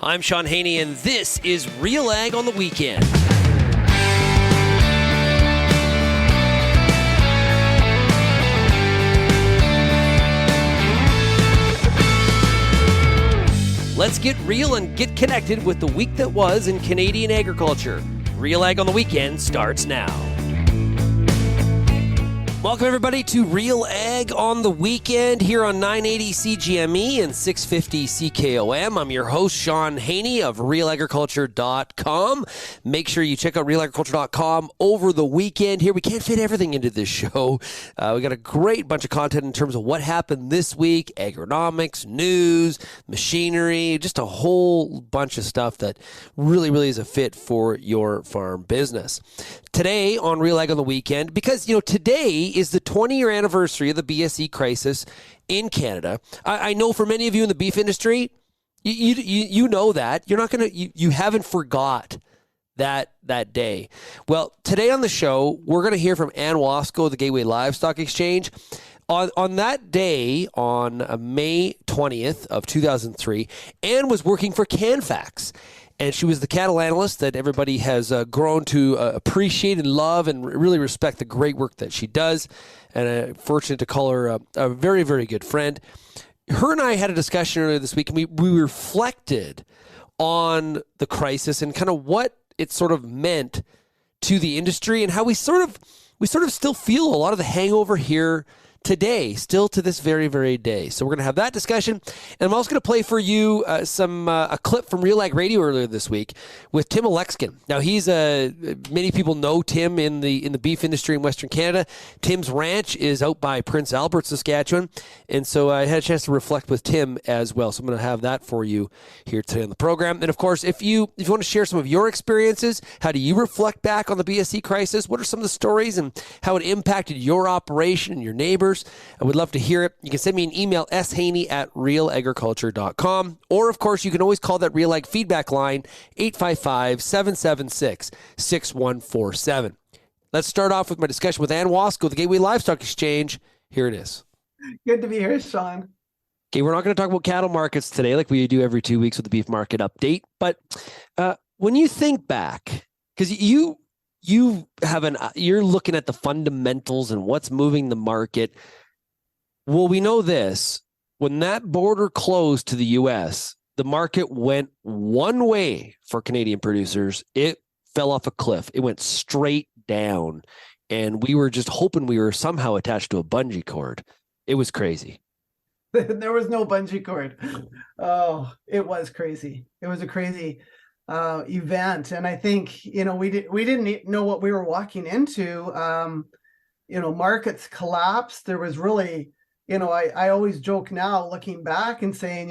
I'm Shaun Haney, and this is RealAg on the Weekend. Let's get real and get connected with the week that was in Canadian agriculture. RealAg on the Weekend starts now. Welcome, everybody, to RealAg on the Weekend here on 980 CJME and 650 CKOM. I'm your host, Shaun Haney of RealAgriculture.com. Make sure you check out RealAgriculture.com over the weekend. Here, we can't fit everything into this show. We got a great bunch of content in terms of what happened this week, agronomics, news, machinery, just a whole bunch of stuff that really is a fit for your farm business. Today on RealAg on the Weekend, because, today is the 20-year anniversary of the BSE crisis in Canada. I know for many of you in the beef industry, you know that. You haven't forgot that day. Well, today on the show, we're going to hear from Anne Wasko of the Gateway Livestock Exchange. On that day, on May 20th of 2003, Anne was working for Canfax. And she was the cattle analyst that everybody has grown to appreciate and love and really respect the great work that she does. And I'm fortunate to call her a very, very good friend. Her and I had a discussion earlier this week, and we reflected on the crisis and kind of what it sort of meant to the industry and how we sort of still feel a lot of the hangover here today, still to this very, very day. So we're going to have that discussion. And I'm also going to play for you a clip from RealAg Radio earlier this week with Tim Oleksyn. Now, he's many people know Tim in the beef industry in Western Canada. Tim's ranch is out by Prince Albert, Saskatchewan. And so I had a chance to reflect with Tim as well. So I'm going to have that for you here today on the program. And of course, if you want to share some of your experiences, how do you reflect back on the BSE crisis? What are some of the stories and how it impacted your operation and your neighbors? I would love to hear it. You can send me an email, shaney@realagriculture.com. Or, of course, you can always call that RealAg feedback line, 855-776-6147. Let's start off with my discussion with Anne Wasko of the Gateway Livestock Exchange. Here it is. Good to be here, Shaun. Okay, we're not going to talk about cattle markets today like we do every 2 weeks with the beef market update. But when you think back, because you're looking at the fundamentals and what's moving the market. Well, we know this. When that border closed to the U.S., the market went one way for Canadian producers. It fell off a cliff. It went straight down. And we were just hoping we were somehow attached to a bungee cord. It was crazy. There was no bungee cord. Oh, it was crazy. It was a crazy event. And I think, we didn't know what we were walking into. Markets collapsed. There was really, I always joke now looking back and saying,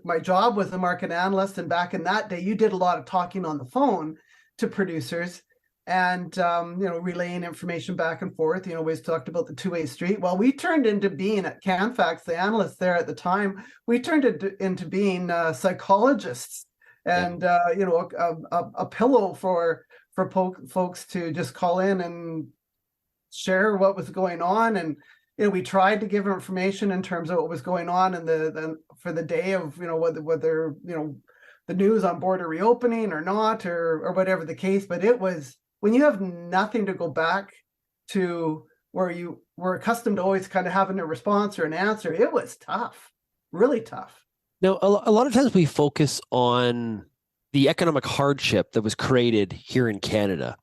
my job was a market analyst. And back in that day, you did a lot of talking on the phone to producers and, relaying information back and forth. We always talked about the two-way street. Well, we turned into being at Canfax, the analysts there at the time, we turned into being psychologists. And, a pillow for folks to just call in and share what was going on. And, we tried to give information in terms of what was going on and for the day of, whether, the news on border reopening or not, or whatever the case. But it was, when you have nothing to go back to where you were accustomed to always kind of having a response or an answer, it was tough, really tough. Now, a lot of times we focus on the economic hardship that was created here in Canada.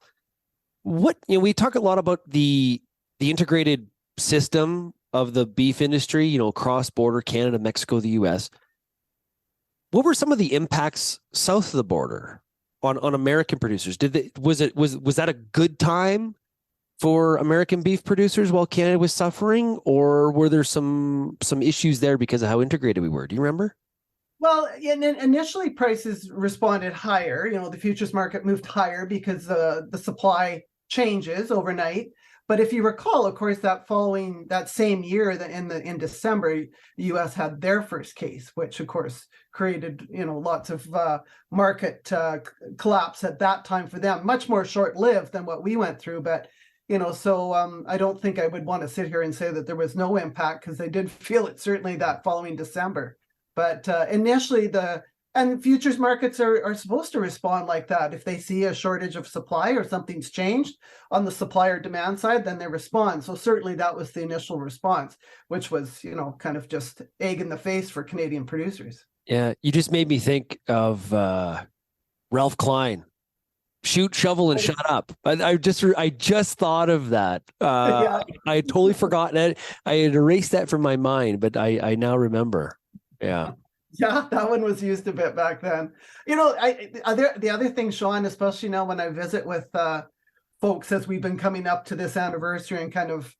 We talk a lot about the integrated system of the beef industry, cross-border Canada, Mexico, the U.S. What were some of the impacts south of the border on American producers? Was that a good time for American beef producers while Canada was suffering, or were there some issues there because of how integrated we were? Do you remember? Well, initially prices responded higher. The futures market moved higher because the supply changes overnight. But if you recall, of course, that same year, in December, the U.S. had their first case, which of course created lots of market collapse at that time for them. Much more short-lived than what we went through, but so I don't think I would want to sit here and say that there was no impact, because they did feel it certainly that following December. But initially, the And futures markets are supposed to respond like that. If they see a shortage of supply or something's changed on the supply or demand side, then they respond. So certainly that was the initial response, which was, kind of just egg in the face for Canadian producers. Yeah, you just made me think of Ralph Klein. Shoot, shovel, and shut up. I just thought of that. Yeah. I had totally forgotten it. I had erased that from my mind, but I now remember. Yeah. Yeah, that one was used a bit back then. The other thing, Shaun, especially now when I visit with folks as we've been coming up to this anniversary and kind of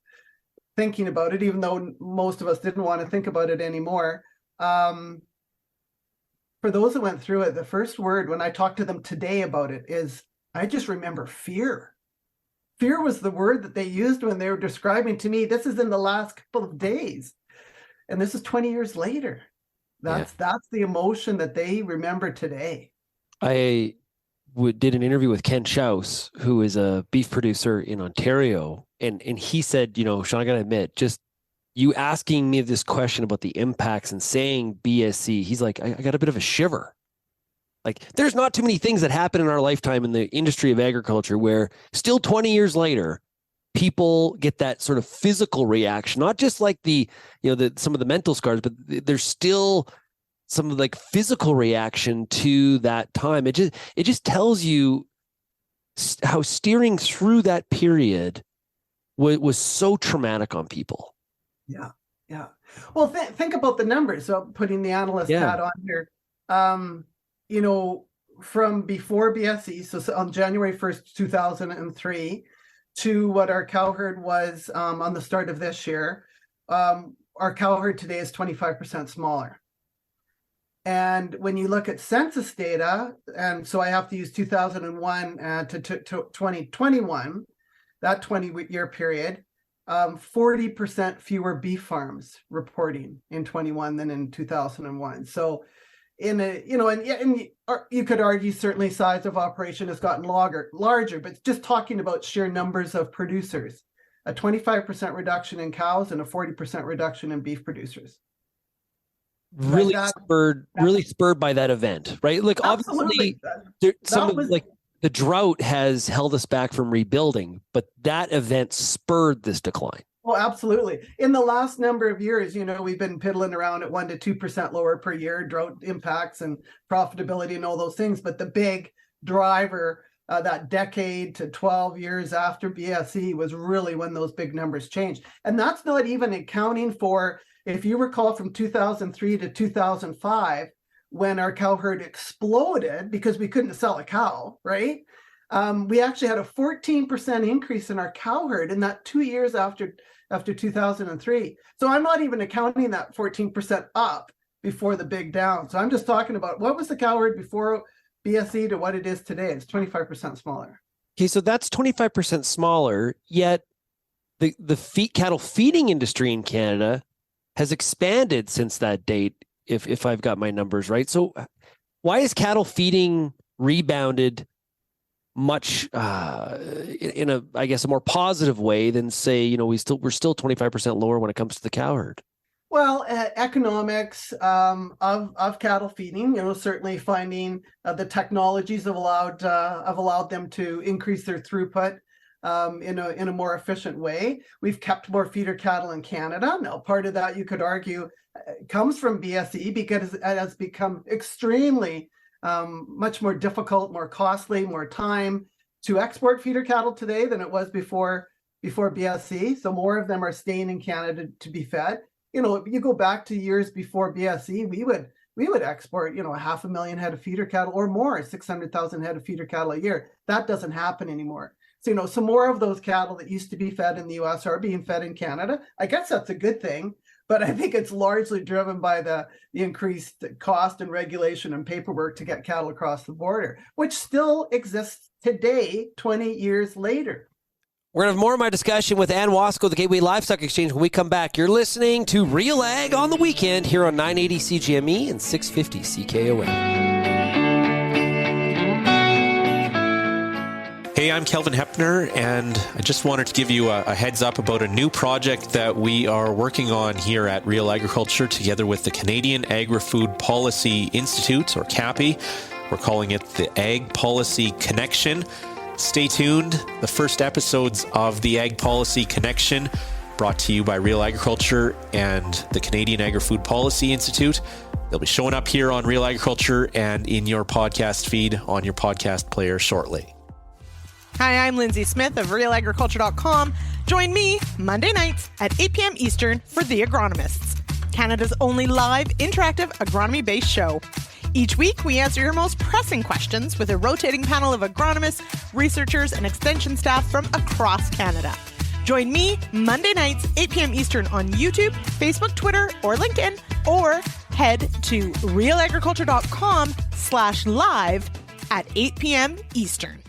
thinking about it, even though most of us didn't want to think about it anymore. For those that went through it, the first word when I talk to them today about it is, I just remember fear. Fear was the word that they used when they were describing to me, this is in the last couple of days. And this is 20 years later. That's the emotion that they remember today. I did an interview with Ken Schaus, who is a beef producer in Ontario. And he said, Shaun, I got to admit, just you asking me this question about the impacts and saying BSE, he's like, I got a bit of a shiver. Like, there's not too many things that happen in our lifetime in the industry of agriculture where still 20 years later, people get that sort of physical reaction, not just like some of the mental scars, but there's still some of like physical reaction to that time. It just tells you how steering through that period was so traumatic on people. Yeah. Yeah. Well, think about the numbers. So putting the analyst hat on here, from before BSE, so on January 1st, 2003, to what our cow herd was on the start of this year, our cow herd today is 25% smaller. And when you look at census data, and so I have to use 2001 to 2021, that 20-year period, 40% fewer beef farms reporting in 21 than in 2001. So you could argue certainly size of operation has gotten larger, but just talking about sheer numbers of producers, a 25% reduction in cows and a 40% reduction in beef producers. Really spurred by that event, right? Like, obviously, the drought has held us back from rebuilding, but that event spurred this decline. Oh, absolutely. In the last number of years, we've been piddling around at 1% to 2% lower per year, drought impacts and profitability and all those things. But the big driver, that decade to 12 years after BSE, was really when those big numbers changed. And that's not even accounting for, if you recall, from 2003 to 2005, when our cow herd exploded because we couldn't sell a cow, right? We actually had a 14% increase in our cow herd in that 2 years after 2003. So I'm not even accounting that 14% up before the big down. So I'm just talking about what was the cow herd before BSE to what it is today. It's 25% smaller. Okay, so that's 25% smaller, yet the cattle feeding industry in Canada has expanded since that date, if I've got my numbers right. So why is cattle feeding rebounded much in a more positive way than, say, we're still 25% lower when it comes to the cow herd? Well, economics of cattle feeding, certainly finding the technologies have allowed them to increase their throughput in a more efficient way. We've kept more feeder cattle in Canada. Now, part of that, you could argue, comes from BSE because it has become extremely much more difficult, more costly, more time to export feeder cattle today than it was before BSE. So more of them are staying in Canada to be fed. You go back to years before BSE, we would export, 500,000 head of feeder cattle or more, 600,000 head of feeder cattle a year. That doesn't happen anymore. So, some more of those cattle that used to be fed in the US are being fed in Canada. I guess that's a good thing, but I think it's largely driven by the increased cost and regulation and paperwork to get cattle across the border, which still exists today, 20 years later. We're going to have more of my discussion with Anne Wasko, the Gateway Livestock Exchange, when we come back. You're listening to Real Ag on the Weekend here on 980 CJME and 650 CKOM. Hey, I'm Kelvin Hepner, and I just wanted to give you a heads up about a new project that we are working on here at Real Agriculture together with the Canadian Agri-Food Policy Institute, or CAPI. We're calling it the Ag Policy Connection. Stay tuned. The first episodes of the Ag Policy Connection, brought to you by Real Agriculture and the Canadian Agri-Food Policy Institute. They'll be showing up here on Real Agriculture and in your podcast feed on your podcast player shortly. Hi, I'm Lindsay Smith of RealAgriculture.com. Join me Monday nights at 8 p.m. Eastern for The Agronomists, Canada's only live, interactive, agronomy-based show. Each week, we answer your most pressing questions with a rotating panel of agronomists, researchers, and extension staff from across Canada. Join me Monday nights, 8 p.m. Eastern on YouTube, Facebook, Twitter, or LinkedIn, or head to realagriculture.com/live at 8 p.m. Eastern.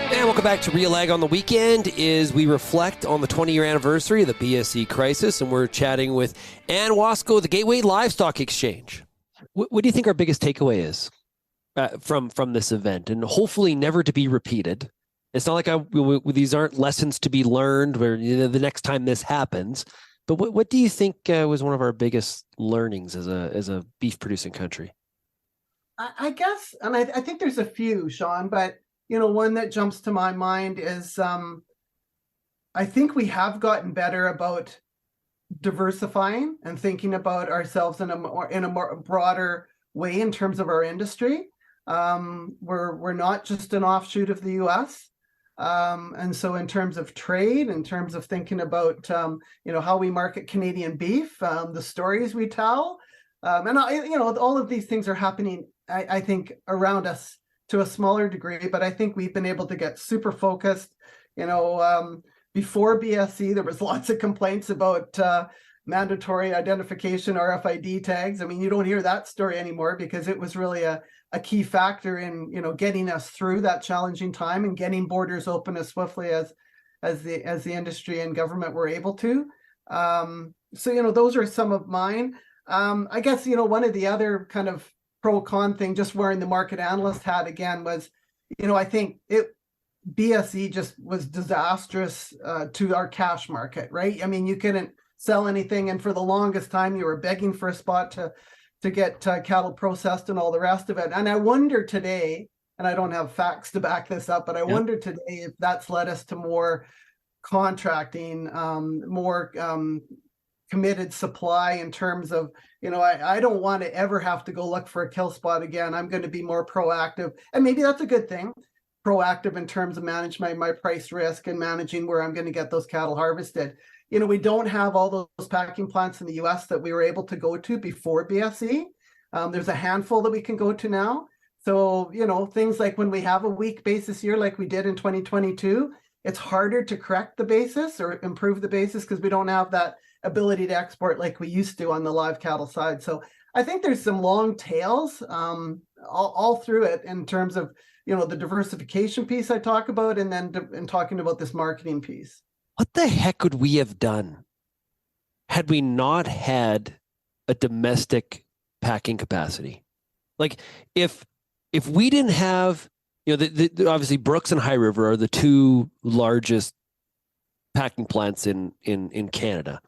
And welcome back to Real Ag on the Weekend as we reflect on the 20-year anniversary of the BSE crisis, and we're chatting with Anne Wasko of the Gateway Livestock Exchange. What do you think our biggest takeaway is from this event, and hopefully never to be repeated? It's not like these aren't lessons to be learned where the next time this happens, but what do you think was one of our biggest learnings as a beef producing country? I guess, and I think there's a few, Shaun, but one that jumps to my mind is I think we have gotten better about diversifying and thinking about ourselves in a more broader way in terms of our industry. We're not just an offshoot of the U.S. And so in terms of trade, in terms of thinking about how we market Canadian beef, the stories we tell, and all of these things are happening, I think, around us to a smaller degree, but I think we've been able to get super focused. Before BSE, there was lots of complaints about mandatory identification RFID tags. I mean, you don't hear that story anymore because it was really a key factor in getting us through that challenging time and getting borders open as swiftly as the industry and government were able to. So those are some of mine. I guess one of the other kind of pro-con thing, just wearing the market analyst hat again, was, I think BSE just was disastrous to our cash market, right? I mean, you couldn't sell anything, and for the longest time, you were begging for a spot to get cattle processed and all the rest of it. And I wonder today, and I don't have facts to back this up, but I wonder today if that's led us to more contracting, more committed supply in terms of, I don't want to ever have to go look for a kill spot again. I'm going to be more proactive. And maybe that's a good thing, proactive in terms of managing my price risk and managing where I'm going to get those cattle harvested. We don't have all those packing plants in the U.S. that we were able to go to before BSE. There's a handful that we can go to now. So, things like when we have a weak basis year like we did in 2022, it's harder to correct the basis or improve the basis because we don't have that ability to export like we used to on the live cattle side. So I think there's some long tails all through it in terms of, the diversification piece I talk about, and then in talking about this marketing piece. What the heck would we have done had we not had a domestic packing capacity? Like if we didn't have, obviously Brooks and High River are the two largest packing plants in Canada.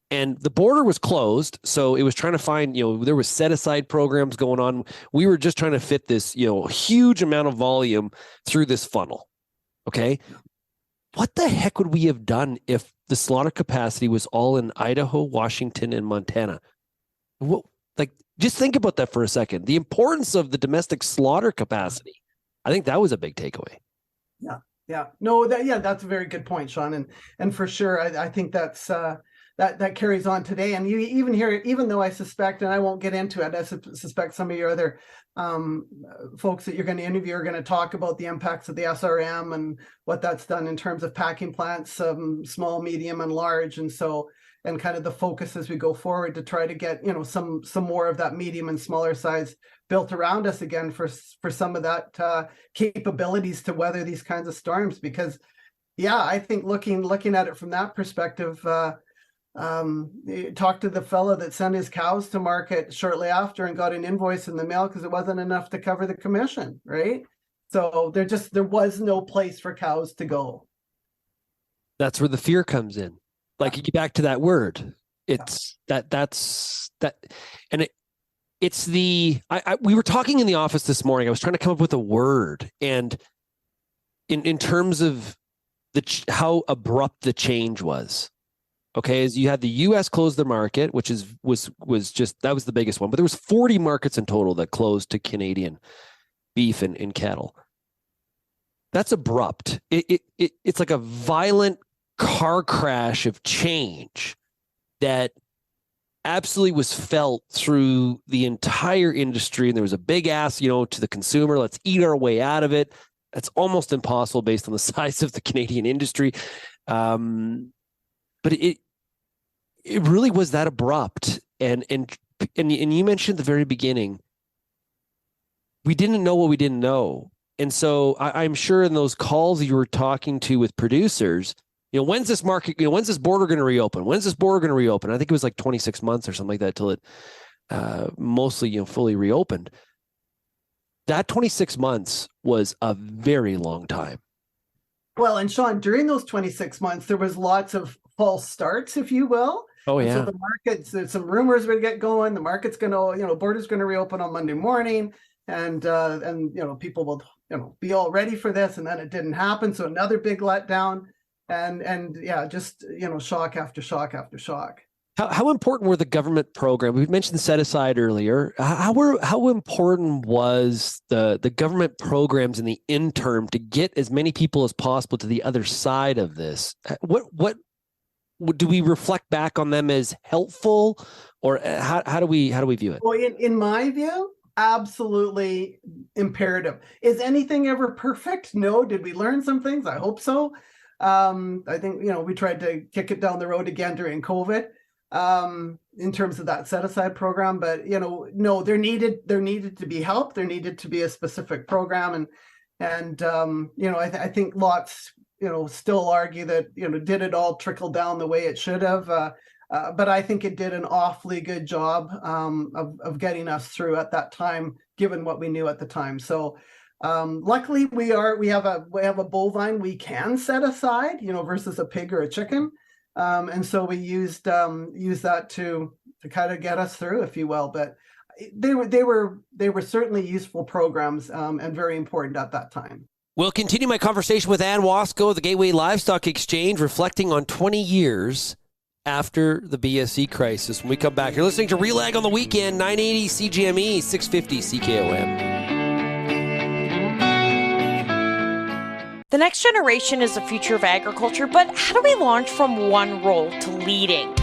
And the border was closed, so it was trying to find, there was set-aside programs going on. We were just trying to fit this, huge amount of volume through this funnel, okay? What the heck would we have done if the slaughter capacity was all in Idaho, Washington, and Montana? Just think about that for a second. The importance of the domestic slaughter capacity. I think that was a big takeaway. Yeah. No, that's a very good point, Shaun. And for sure, I think that's that carries on today. And you even hear it, even though I suspect, and I won't get into it, I suspect some of your other folks that you're going to interview are going to talk about the impacts of the SRM and what that's done in terms of packing plants, small, medium, and large. And so, and kind of the focus as we go forward to try to get, some more of that medium and smaller size built around us again for some of that capabilities to weather these kinds of storms. Because, I think looking at it from that perspective, Talked to the fella that sent his cows to market shortly after and got an invoice in the mail because it wasn't enough to cover the commission, right? So there was no place for cows to go. That's where the fear comes in. Like, you get back to that word. It's that's it's the, we were talking in the office this morning. I was trying to come up with a word, and in terms of how abrupt the change was. Okay, as you had the U.S. close the market, which was just, that was the biggest one, but there was 40 markets in total that closed to Canadian beef and cattle. That's abrupt. It's like a violent car crash of change that absolutely was felt through the entire industry, and there was a big ask, to the consumer, let's eat our way out of it. That's almost impossible based on the size of the Canadian industry. But it really was that abrupt. And you mentioned at the very beginning, we didn't know what we didn't know. And so I'm sure in those calls you were talking to with producers, when's this market, when's this border going to reopen? When's this border going to reopen? I think it was like 26 months or something like that till it mostly, fully reopened. That 26 months was a very long time. Well, and Shaun, during those 26 months, there was lots of false starts, if you will. Oh, yeah. And so the markets, there's some rumors would get going. The market's going to, border's going to reopen on Monday morning, and people will, be all ready for this. And then it didn't happen. So another big letdown, and just, shock after shock after shock. How important were the government program? We mentioned set aside earlier. How important was the government programs in the interim to get as many people as possible to the other side of this? What do we reflect back on them as helpful, or how do we view it? Well, in my view, absolutely imperative. Is anything ever perfect? No. Did we learn some things? I hope so. I think we tried to kick it down the road again during COVID. In terms of that set aside program, but no, there needed to be help. There needed to be a specific program, and I think lots still argue that did it all trickle down the way it should have, but I think it did an awfully good job of getting us through at that time, given what we knew at the time. So luckily we have a bovine we can set aside, versus a pig or a chicken. And so we used that to kind of get us through, if you will. But they were certainly useful programs, and very important at that time. We'll continue my conversation with Anne Wasko of the Gateway Livestock Exchange, reflecting on 20 years after the BSE crisis. When we come back, you're listening to RealAg on the Weekend, 980 CJME, 650 CKOM. The next generation is the future of agriculture, but how do we launch from one role to leading?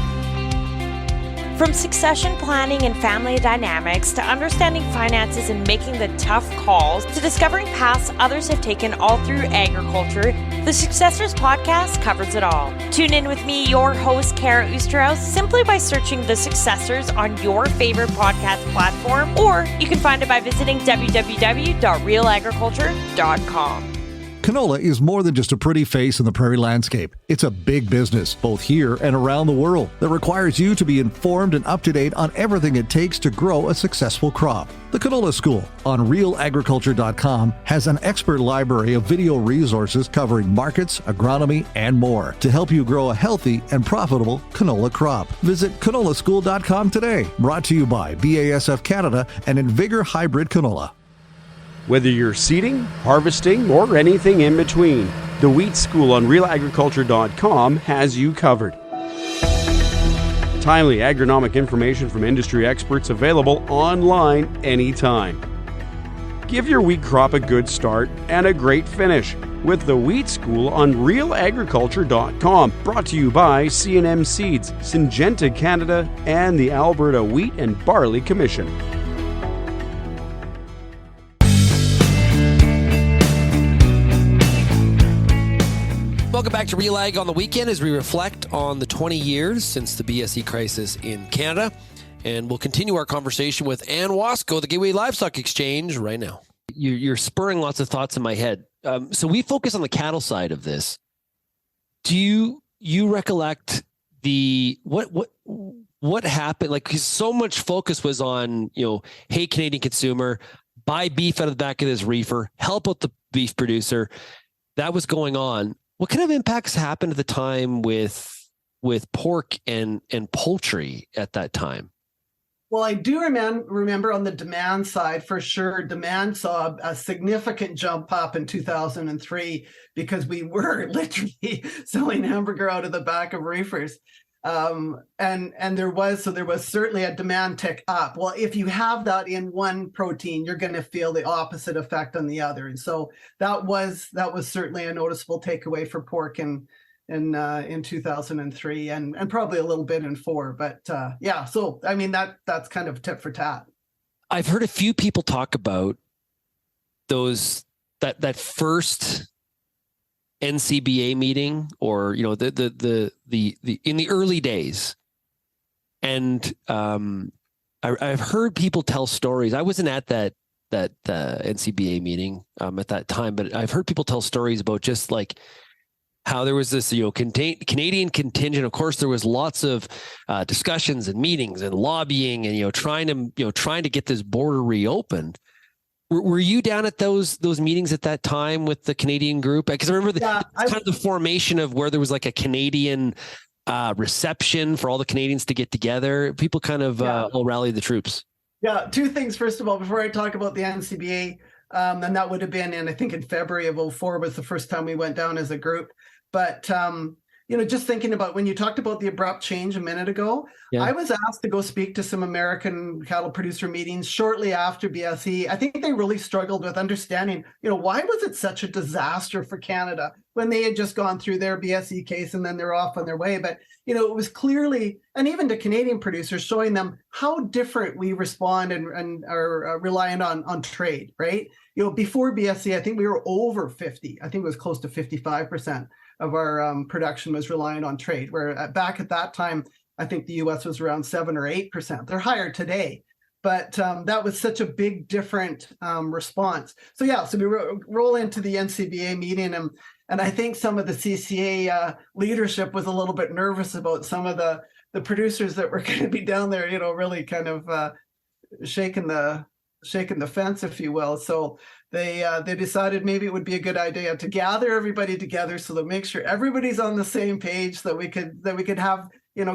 From succession planning and family dynamics to understanding finances and making the tough calls to discovering paths others have taken all through agriculture, the Successors Podcast covers it all. Tune in with me, your host, Kara Oosterhuis, simply by searching The Successors on your favorite podcast platform, or you can find it by visiting www.realagriculture.com. Canola is more than just a pretty face in the prairie landscape. It's a big business, both here and around the world, that requires you to be informed and up to date on everything it takes to grow a successful crop. The Canola School on RealAgriculture.com has an expert library of video resources covering markets, agronomy, and more to help you grow a healthy and profitable canola crop. Visit canolaschool.com today. Brought to you by BASF Canada and Invigor Hybrid Canola. Whether you're seeding, harvesting, or anything in between, the Wheat School on RealAgriculture.com has you covered. Timely agronomic information from industry experts available online anytime. Give your wheat crop a good start and a great finish with the Wheat School on RealAgriculture.com. Brought to you by C&M Seeds, Syngenta Canada, and the Alberta Wheat and Barley Commission. Welcome back to RealAg on the Weekend as we reflect on the 20 years since the BSE crisis in Canada. And we'll continue our conversation with Anne Wasko, the Gateway Livestock Exchange, right now. You're spurring lots of thoughts in my head. So we focus on the cattle side of this. Do you recollect what happened? Like, 'cause so much focus was on, hey, Canadian consumer, buy beef out of the back of this reefer, help out the beef producer. That was going on. What kind of impacts happened at the time with pork and poultry at that time? Well, I do remember on the demand side, for sure, demand saw a significant jump up in 2003 because we were literally selling hamburger out of the back of reefers. And there was certainly a demand tick up. Well, if you have that in one protein, you're going to feel the opposite effect on the other. And so that was certainly a noticeable takeaway for pork in 2003 and probably a little bit in 4. But yeah, so I mean that's kind of tit for tat. I've heard a few people talk about that first NCBA meeting, or the in the early days, and I've heard people tell stories. I wasn't at that NCBA meeting at that time, but I've heard people tell stories about just like how there was this Canadian contingent. Of course, there was lots of discussions and meetings and lobbying and trying to get this border reopened. Were you down at those meetings at that time with the Canadian group? Because I remember kind of the formation of where there was like a Canadian reception for all the Canadians to get together. People kind of all rallied the troops. Yeah, 2 things. First of all, before I talk about the NCBA, and that would have been I think in February of 2004 was the first time we went down as a group. But just thinking about when you talked about the abrupt change a minute ago, I was asked to go speak to some American cattle producer meetings shortly after BSE. I think they really struggled with understanding, why was it such a disaster for Canada when they had just gone through their BSE case and then they're off on their way. But, it was clearly, and even to Canadian producers, showing them how different we respond and are reliant on trade, right? Before BSE, I think we were over 50. I think it was close to 55% of our production was reliant on trade, where back at that time, I think the U.S. was around 7 or 8%. They're higher today, but that was such a big different response. So we roll into the NCBA meeting, and I think some of the CCA leadership was a little bit nervous about some of the producers that were going to be down there, really kind of shaking the fence, if you will. So they decided maybe it would be a good idea to gather everybody together so that make sure everybody's on the same page, so that we could have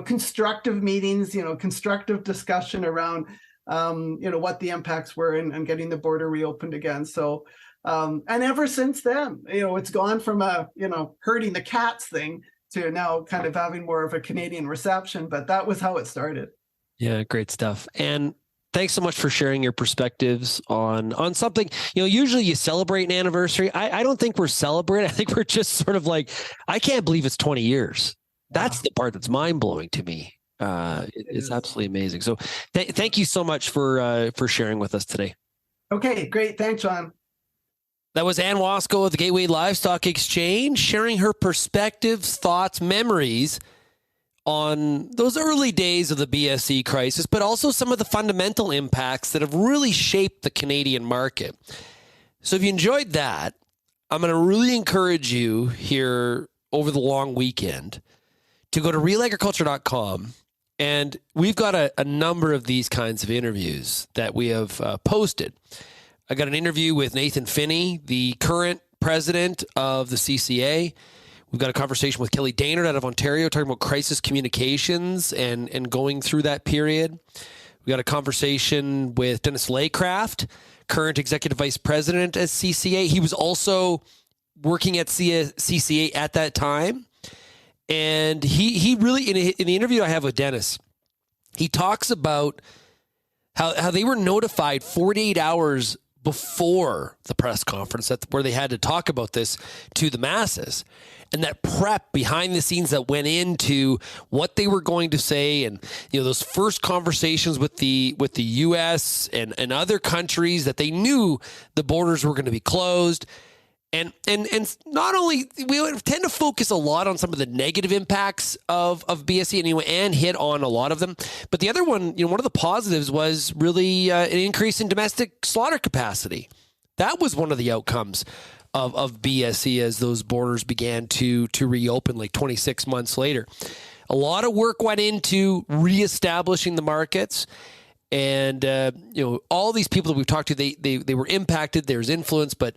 constructive meetings, constructive discussion around what the impacts were and getting the border reopened again. So and ever since then, it's gone from a herding the cats thing to now kind of having more of a Canadian reception. But that was how it started. Yeah, great stuff. And thanks so much for sharing your perspectives on something. Usually you celebrate an anniversary. I don't think we're celebrating. I think we're just sort of like, I can't believe it's 20 years. That's the part that's mind blowing to me. It's absolutely amazing. So thank you so much for sharing with us today. Okay, great. Thanks, Sean. That was Anne Wasko of the Gateway Livestock Exchange, sharing her perspectives, thoughts, memories on those early days of the BSE crisis, but also some of the fundamental impacts that have really shaped the Canadian market. So if you enjoyed that, I'm going to really encourage you here over the long weekend to go to RealAgriculture.com. And we've got a number of these kinds of interviews that we have posted. I got an interview with Nathan Finney, the current president of the CCA. We've got a conversation with Kelly Daynard out of Ontario talking about crisis communications and going through that period. We got a conversation with Dennis Laycraft, current executive vice president at CCA. He was also working at CCA at that time. And he really, in the interview I have with Dennis, he talks about how they were notified 48 hours before the press conference where they had to talk about this to the masses, and that prep behind the scenes that went into what they were going to say, and those first conversations with the U.S. and other countries that they knew the borders were going to be closed. And not only, we tend to focus a lot on some of the negative impacts of BSE, and Anne hit on a lot of them. But the other one, one of the positives was really an increase in domestic slaughter capacity. That was one of the outcomes of BSE as those borders began to reopen like 26 months later. a lot of work went into reestablishing the markets. And, all these people that we've talked to, they were impacted. There's influence, but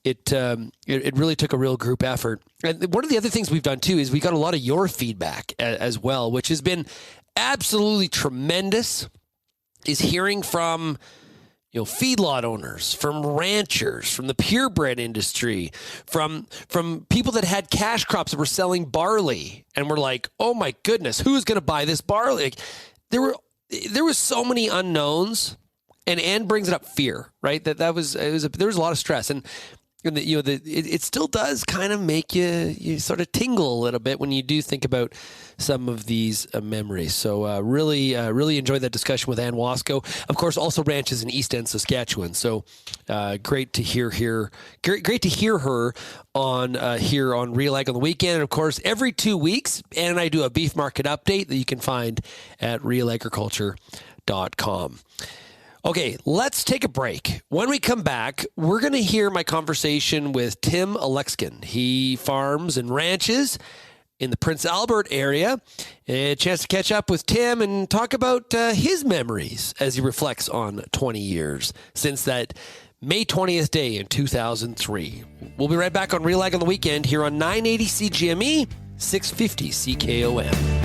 it really took a real group effort. And one of the other things we've done, too, is we got a lot of your feedback as well, which has been absolutely tremendous, is hearing from feedlot owners, from ranchers, from the purebred industry, from people that had cash crops that were selling barley, and we're like, oh my goodness, who's going to buy this barley? Like, there was so many unknowns, and Anne brings it up, fear, right? There was a lot of stress, and it still does kind of make you sort of tingle a little bit when you do think about some of these memories. So really enjoyed that discussion with Anne Wasko. Of course, also ranches in East End, Saskatchewan. So great to hear her on here on RealAg on the weekend. And of course, every 2 weeks, Anne and I do a beef market update that you can find at RealAgriculture.com. Okay, let's take a break. When we come back, we're going to hear my conversation with Tim Oleksyn. He farms and ranches in the Prince Albert area. A chance to catch up with Tim and talk about his memories as he reflects on 20 years since that May 20th day in 2003. We'll be right back on RealAg on the weekend here on 980 CJME, 650 CKOM.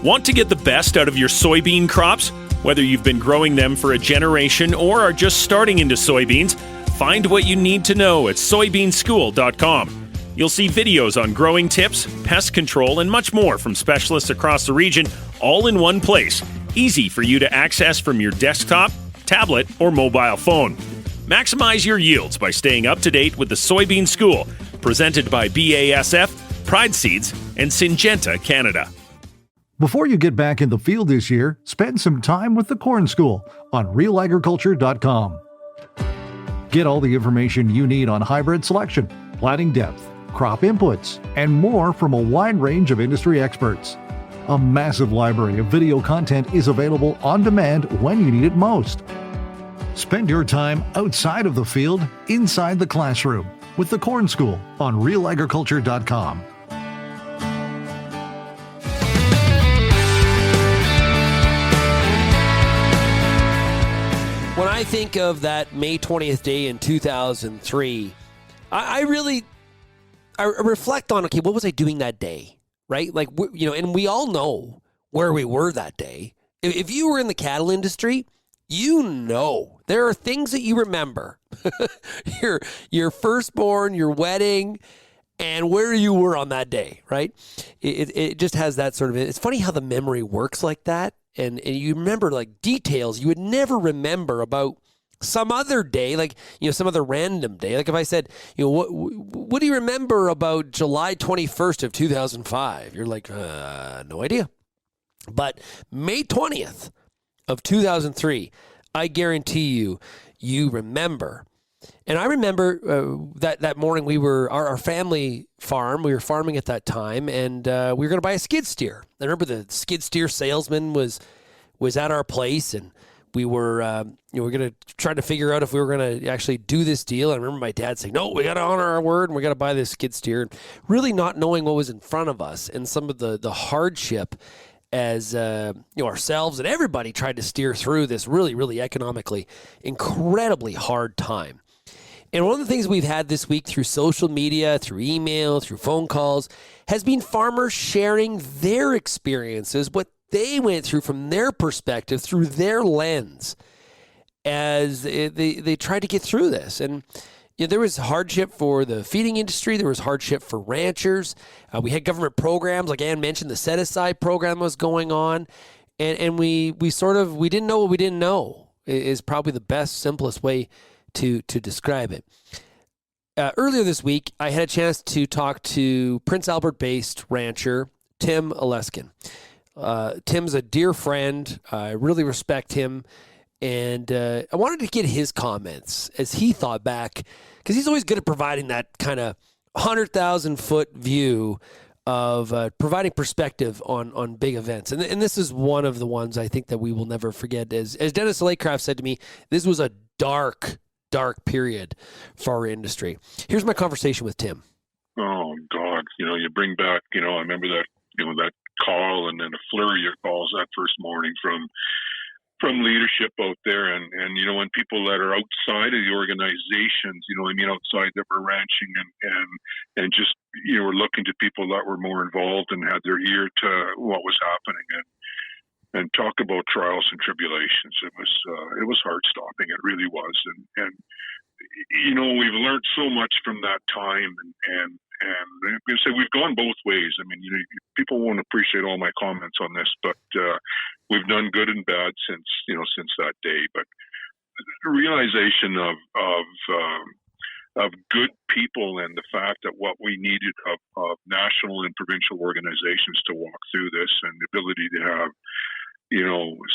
Want to get the best out of your soybean crops? Whether you've been growing them for a generation or are just starting into soybeans, find what you need to know at soybeanschool.com. You'll see videos on growing tips, pest control, and much more from specialists across the region, all in one place. Easy for you to access from your desktop, tablet, or mobile phone. Maximize your yields by staying up to date with the Soybean School, presented by BASF, Pride Seeds, and Syngenta Canada. Before you get back in the field this year, spend some time with the Corn School on RealAgriculture.com. Get all the information you need on hybrid selection, planting depth, crop inputs, and more from a wide range of industry experts. A massive library of video content is available on demand when you need it most. Spend your time outside of the field, inside the classroom, with the Corn School on RealAgriculture.com. When I think of that May 20th day in 2003, I reflect on, okay, what was I doing that day, right? Like, and we all know where we were that day. If you were in the cattle industry, there are things that you remember. your firstborn, your wedding, and where you were on that day, right? It just has that sort of, it's funny how the memory works like that. And you remember like details you would never remember about some other day, like, some other random day. Like if I said, what do you remember about July 21st of 2005? You're like, no idea. But May 20th of 2003, I guarantee you remember. And I remember that morning we were, our family farm, we were farming at that time, and we were going to buy a skid steer. I remember the skid steer salesman was at our place, and we were we're going to try to figure out if we were going to actually do this deal. I remember my dad saying, no, we got to honor our word, and we got to buy this skid steer. And really not knowing what was in front of us and some of the hardship as ourselves and everybody tried to steer through this really, really economically incredibly hard time. And one of the things we've had this week through social media, through email, through phone calls, has been farmers sharing their experiences, what they went through from their perspective, through their lens, as they tried to get through this. And there was hardship for the feeding industry. There was hardship for ranchers. We had government programs, like Anne mentioned, the set-aside program was going on. And we didn't know what we didn't know is probably the best, simplest way to describe it. Earlier this week, I had a chance to talk to Prince Albert-based rancher Tim Oleksyn. Tim's a dear friend. I really respect him. And I wanted to get his comments as he thought back, because he's always good at providing that kind of 100,000-foot view of providing perspective on big events. And this is one of the ones I think that we will never forget. As Dennis Lakecraft said to me, this was a dark dark period for our industry. Here's my conversation with Tim. Oh God, you bring back, I remember that, that call and then a flurry of calls that first morning from leadership out there, and when people that are outside of the organizations, outside that were ranching and just were looking to people that were more involved and had their ear to what was happening, and talk about trials and tribulations. It was heart stopping. It really was, and we've learned so much from that time, and we've gone both ways. I mean, people won't appreciate all my comments on this, but we've done good and bad since that day. But the realization of good people and the fact that what we needed of national and provincial organizations to walk through this, and the ability to have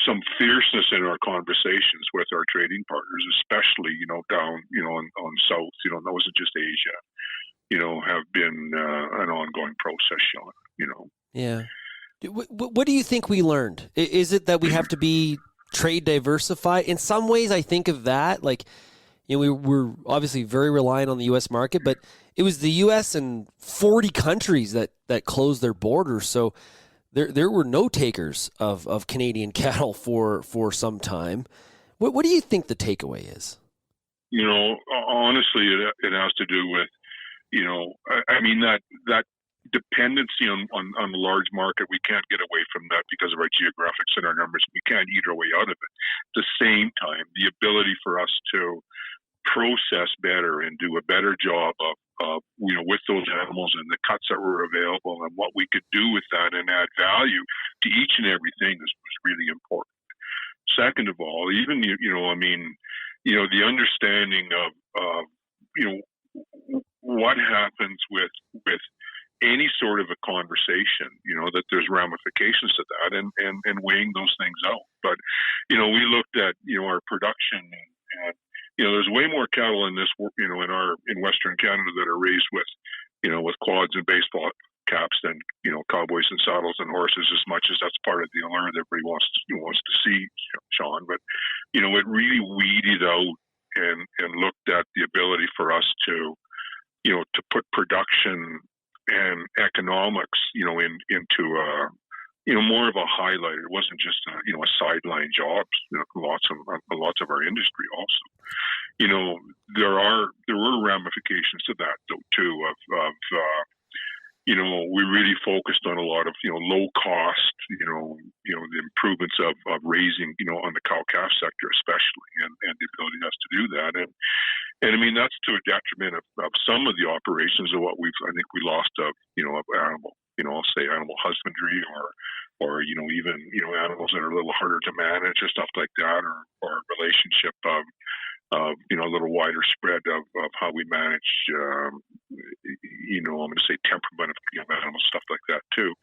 some fierceness in our conversations with our trading partners, especially down on south, that wasn't just Asia, have been an ongoing process, Shaun. Yeah. What do you think we learned? Is it that we have to be trade diversified? In some ways, I think of that. Like, we're obviously very reliant on the U.S. market, but it was the U.S. and 40 countries that closed their borders. So there were no takers of Canadian cattle for some time. What do you think the takeaway is? Honestly, it has to do with, that dependency on the large market. We can't get away from that because of our geographics and our numbers. We can't eat our way out of it. At the same time, the ability for us to process better and do a better job of with those animals and the cuts that were available and what we could do with that and add value to each and everything was really important. Second of all, even the understanding of what happens with any sort of a conversation, that there's ramifications to that, and weighing those things out. But we looked at our production, and there's way more cattle in this, in Western Canada that are raised with quads and baseball caps than cowboys and saddles and horses, as much as that's part of the allure that everybody wants to see, Shaun. But it really weeded out and looked at the ability for us to put production and economics into more of a highlight. It wasn't just a sideline job. Lots of our industry also. There were ramifications to that though too. We really focused on a lot of low cost. The improvements of raising on the cow calf sector especially, and the ability us to do that. And I mean, that's to a detriment of some of the operations of what I think we lost of animal, I'll say animal husbandry or even animals that are a little harder to manage or stuff like that, or a relationship of a little wider spread of how we manage I'm going to say temperament of animals, stuff like that too.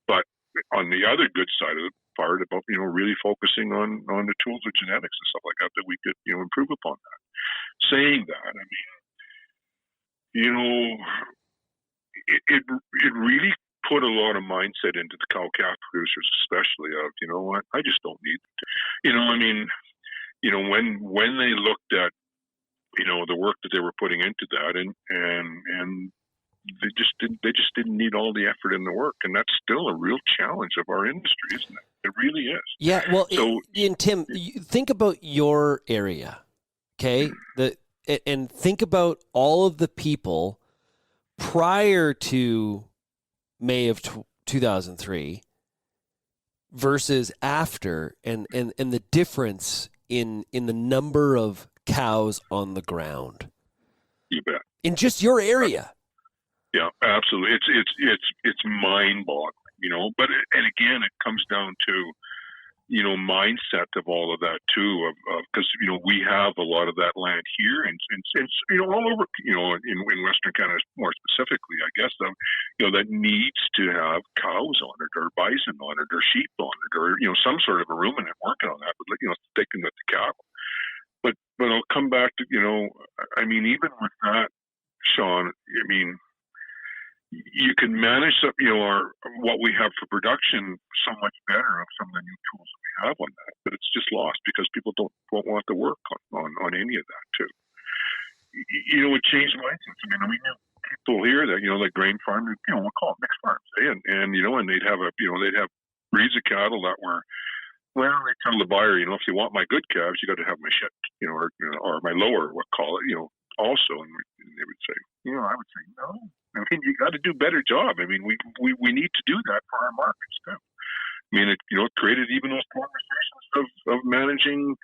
But on the other good side of the part about really focusing on the tools of genetics and stuff like that we could improve upon that. Saying that, I mean, it really put a lot of mindset into the cow calf producers, especially of what, I just don't need to. When they looked at the work that they were putting into that, and they just didn't need all the effort in the work, and that's still a real challenge of our industry, isn't it? It really is. Yeah. Well, and Tim, think about your area, okay? And think about all of the people prior to May of 2003 versus after, and the difference in the number of cows on the ground. You bet. In just your area. Yeah, absolutely. It's mind-boggling, But and again, it comes down to mindset of all of that too. Because we have a lot of that land here, and all over in Western Canada more specifically, I guess that needs to have cows on it, or bison on it, or sheep on it, or some sort of a ruminant working on that. But sticking with the cattle. But I'll come back to I mean, even with that, Shaun, I mean, you can manage what we have for production so much better of some of the new tools that we have on that, but it's just lost because people won't want to work on any of that too. You know, it changed mindsets. I mean, we knew people here that, you know, like grain farmers, you know, we'll call them mixed farms, and you know, and they'd have breeds of cattle that were, well, they tell the buyer, you know, if you want my good calves, you got to have my shit, you know, or my lower, what call it, you know, also, and they would say, you know, I would say, no, I mean, you got to do a better job. I mean, we need to do that for our markets too. I mean, it, you know, it created even those conversations of managing,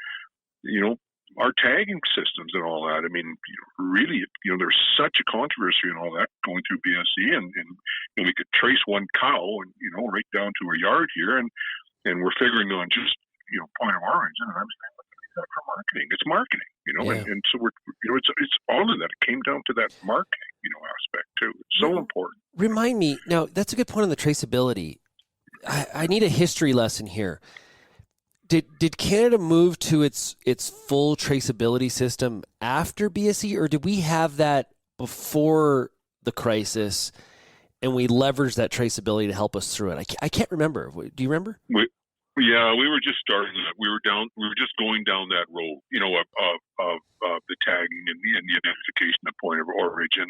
you know, our tagging systems and all that. I mean, really, you know, there's such a controversy and all that going through BSE, and you know, we could trace one cow and, you know, right down to a yard here, and we're figuring on just, you know, point of origin. And I'm saying, what is that for marketing? It's marketing, you know, and so we're, you know, it's all of that. It came down to that marketing, you know, aspect too. It's so important. Remind me now. That's a good point on the traceability. I need a history lesson here. Did Canada move to its full traceability system after BSE, or did we have that before the crisis, and we leveraged that traceability to help us through it? I can't remember. Do you remember? We were just starting that. We were just going down that road, you know, of the tagging and the identification of point of origin,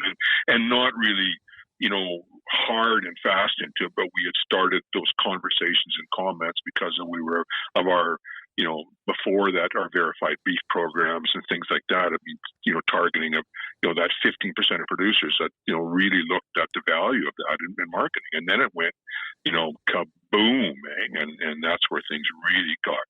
and not really, you know, hard and fast into it, but we had started those conversations and comments because of our, you know, before that, our verified beef programs and things like that. I mean, you know, targeting of, you know, that 15% of producers that, you know, really looked at the value of that in marketing. And then it went, you know, kaboom, and that's where things really got,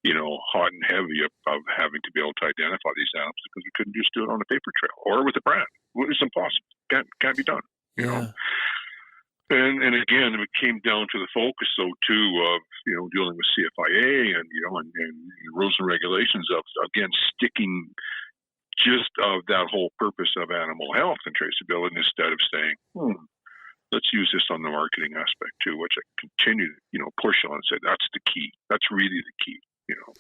you know, hot and heavy of having to be able to identify these animals, because we couldn't just do it on a paper trail or with a brand. It's impossible. Can't be done. You know, and again, it came down to the focus, though, too, of, you know, dealing with CFIA and, you know, and rules and regulations of, again, sticking just of that whole purpose of animal health and traceability, instead of saying, let's use this on the marketing aspect too, which I continue to, you know, push on and say that's the key. That's really the key, you know,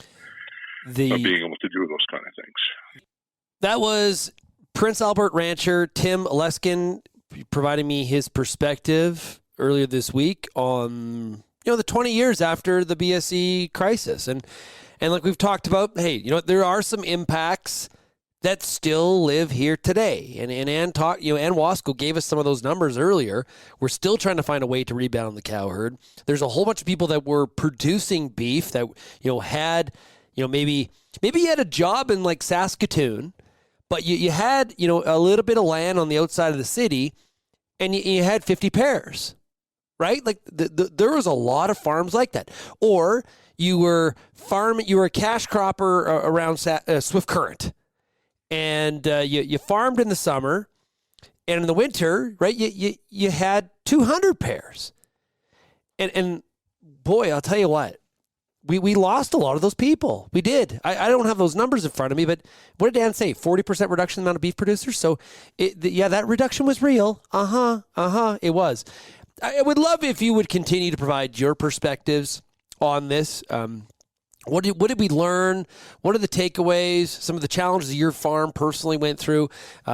of being able to do those kind of things. That was Prince Albert rancher Tim Oleksyn providing me his perspective earlier this week on, you know, the 20 years after the BSE crisis. And like we've talked about, hey, you know, there are some impacts that still live here today. And Anne Wasko gave us some of those numbers earlier. We're still trying to find a way to rebound the cow herd. There's a whole bunch of people that were producing beef that, you know, had, you know, maybe you had a job in like Saskatoon, but you had, you know, a little bit of land on the outside of the city, and you had 50 pairs, right? Like there was a lot of farms like that. Or you were a cash cropper around Swift Current, and you farmed in the summer, and in the winter, right? You had 200 pairs, and boy, I'll tell you what. We lost a lot of those people. We did. I don't have those numbers in front of me, but what did Dan say? 40% reduction in the amount of beef producers? So, that reduction was real. It was. I would love if you would continue to provide your perspectives on this. What did we learn? What are the takeaways? Some of the challenges your farm personally went through.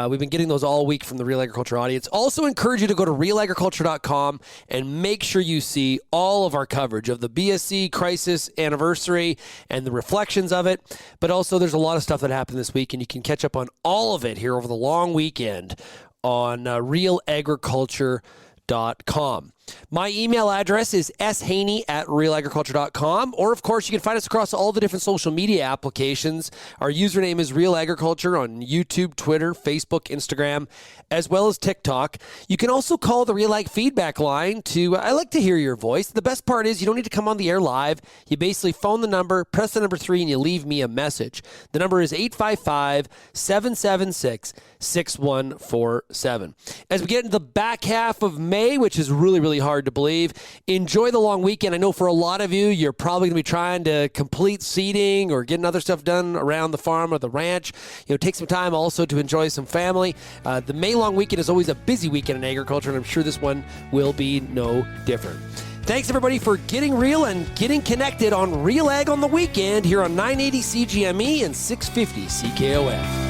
We've been getting those all week from the Real Agriculture audience. Also encourage you to go to RealAgriculture.com and make sure you see all of our coverage of the BSE crisis anniversary and the reflections of it. But also there's a lot of stuff that happened this week, and you can catch up on all of it here over the long weekend on RealAgriculture.com. My email address is shaney@realagriculture.com, or of course you can find us across all the different social media applications. Our username is Real Agriculture on YouTube, Twitter, Facebook, Instagram, as well as TikTok. You can also call the Real Ag feedback line I like to hear your voice. The best part is you don't need to come on the air live. You basically phone the number, press the number 3, and you leave me a message. The number is 855-776-6147. As we get into the back half of May, which is really, really hard to believe, enjoy the long weekend. I know for a lot of you, you're probably going to be trying to complete seeding or getting other stuff done around the farm or the ranch. You know, take some time also to enjoy some family. The May long weekend is always a busy weekend in agriculture, and I'm sure this one will be no different. Thanks, everybody, for getting real and getting connected on Real Ag on the weekend here on 980 CJME and 650 CKOM.